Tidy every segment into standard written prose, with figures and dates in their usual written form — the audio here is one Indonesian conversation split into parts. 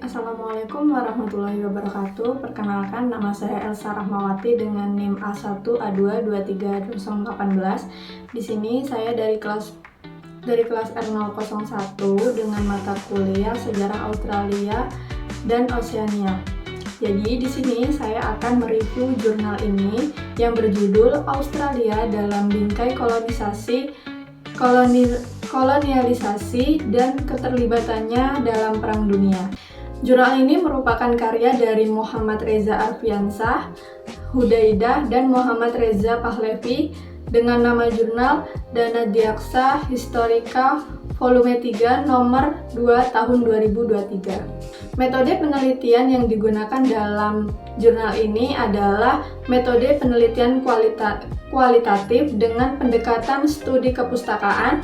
Assalamualaikum warahmatullahi wabarakatuh. Perkenalkan, nama saya Elsa Rahmawati dengan NIM A1A22318. Di sini saya dari kelas R001 dengan mata kuliah Sejarah Australia dan Oseania. Jadi di sini saya akan mereview jurnal ini yang berjudul Australia dalam Bingkai Kolonialisasi dan Keterlibatannya dalam Perang Dunia. Jurnal ini merupakan karya dari Muhammad Reza Arfiansah, Hudaidah, dan Muhammad Reza Pahlavi dengan nama jurnal Dana Diaksa Historica Volume 3 nomor 2 tahun 2023. Metode penelitian yang digunakan dalam jurnal ini adalah metode penelitian kualitatif dengan pendekatan studi kepustakaan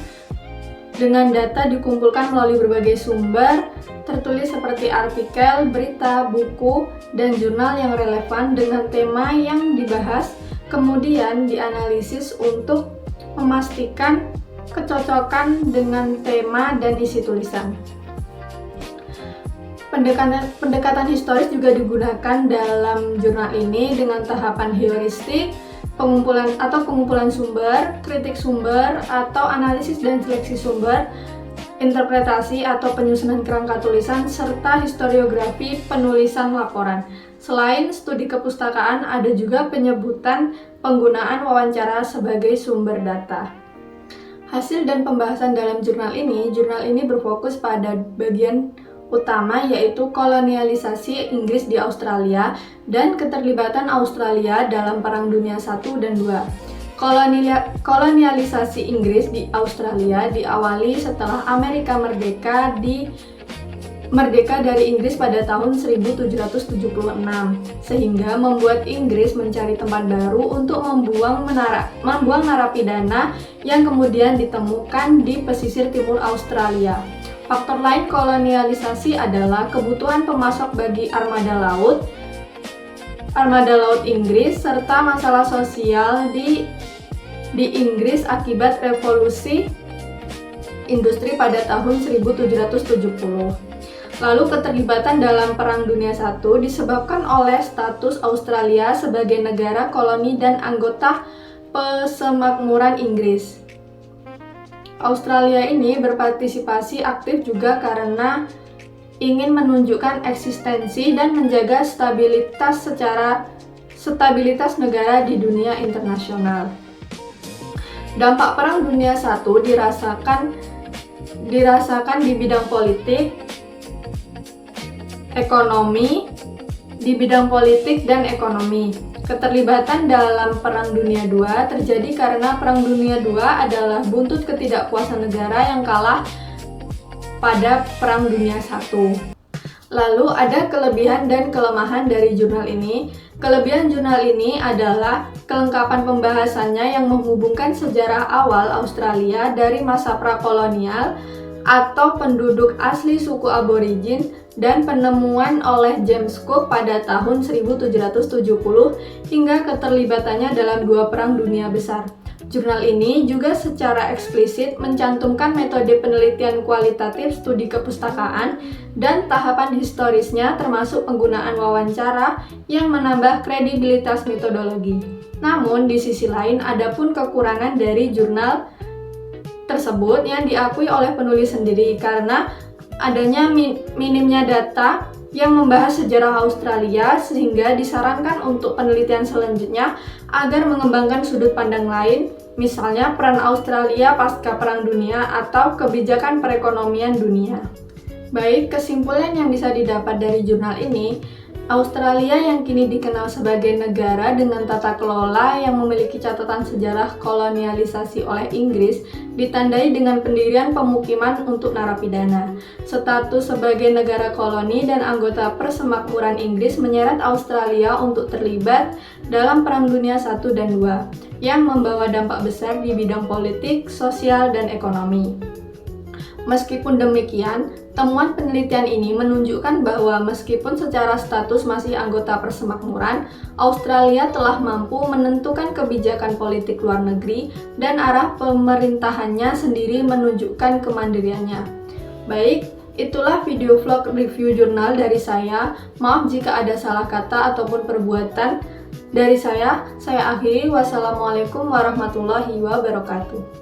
dengan data dikumpulkan melalui berbagai sumber tertulis seperti artikel, berita, buku, dan jurnal yang relevan dengan tema yang dibahas, kemudian dianalisis untuk memastikan kecocokan dengan tema dan isi tulisan. Pendekatan historis juga digunakan dalam jurnal ini dengan tahapan heuristik, pengumpulan sumber, kritik sumber atau analisis dan seleksi sumber, interpretasi atau penyusunan kerangka tulisan, serta historiografi penulisan laporan. Selain studi kepustakaan, ada juga penyebutan penggunaan wawancara sebagai sumber data. Hasil dan pembahasan dalam jurnal ini berfokus pada bagian utama yaitu kolonialisasi Inggris di Australia dan keterlibatan Australia dalam Perang Dunia I dan II. Kolonialisasi Inggris di Australia diawali setelah Amerika merdeka dari Inggris pada tahun 1776, sehingga membuat Inggris mencari tempat baru untuk membuang narapidana yang kemudian ditemukan di pesisir timur Australia. Faktor lain kolonialisasi adalah kebutuhan pemasok bagi armada laut Inggris, serta masalah sosial di Inggris akibat revolusi industri pada tahun 1770. Lalu keterlibatan dalam Perang Dunia I disebabkan oleh status Australia sebagai negara koloni dan anggota Persemakmuran Inggris. Australia ini berpartisipasi aktif juga karena ingin menunjukkan eksistensi dan menjaga stabilitas negara di dunia internasional. Dampak Perang Dunia I dirasakan di bidang politik, dan ekonomi. Keterlibatan dalam Perang Dunia II terjadi karena Perang Dunia II adalah buntut ketidakpuasan negara yang kalah pada Perang Dunia I. Lalu ada kelebihan dan kelemahan dari jurnal ini. Kelebihan jurnal ini adalah kelengkapan pembahasannya yang menghubungkan sejarah awal Australia dari masa prakolonial atau penduduk asli suku aborigin dan penemuan oleh James Cook pada tahun 1770 hingga keterlibatannya dalam dua perang dunia besar. Jurnal ini juga secara eksplisit mencantumkan metode penelitian kualitatif studi kepustakaan dan tahapan historisnya termasuk penggunaan wawancara yang menambah kredibilitas metodologi. Namun di sisi lain ada pun kekurangan dari jurnal tersebut yang diakui oleh penulis sendiri karena adanya minimnya data yang membahas sejarah Australia sehingga disarankan untuk penelitian selanjutnya agar mengembangkan sudut pandang lain, misalnya peran Australia pasca Perang Dunia atau kebijakan perekonomian dunia. Baik, kesimpulan yang bisa didapat dari jurnal ini, Australia yang kini dikenal sebagai negara dengan tata kelola yang memiliki catatan sejarah kolonialisasi oleh Inggris ditandai dengan pendirian pemukiman untuk narapidana. Status sebagai negara koloni dan anggota Persemakmuran Inggris menyeret Australia untuk terlibat dalam Perang Dunia I dan II yang membawa dampak besar di bidang politik, sosial, dan ekonomi. Meskipun demikian, temuan penelitian ini menunjukkan bahwa meskipun secara status masih anggota Persemakmuran, Australia telah mampu menentukan kebijakan politik luar negeri dan arah pemerintahannya sendiri menunjukkan kemandiriannya. Baik, Itulah video vlog review jurnal dari saya. Maaf jika ada salah kata ataupun perbuatan dari saya. Saya akhiri. Wassalamualaikum warahmatullahi wabarakatuh.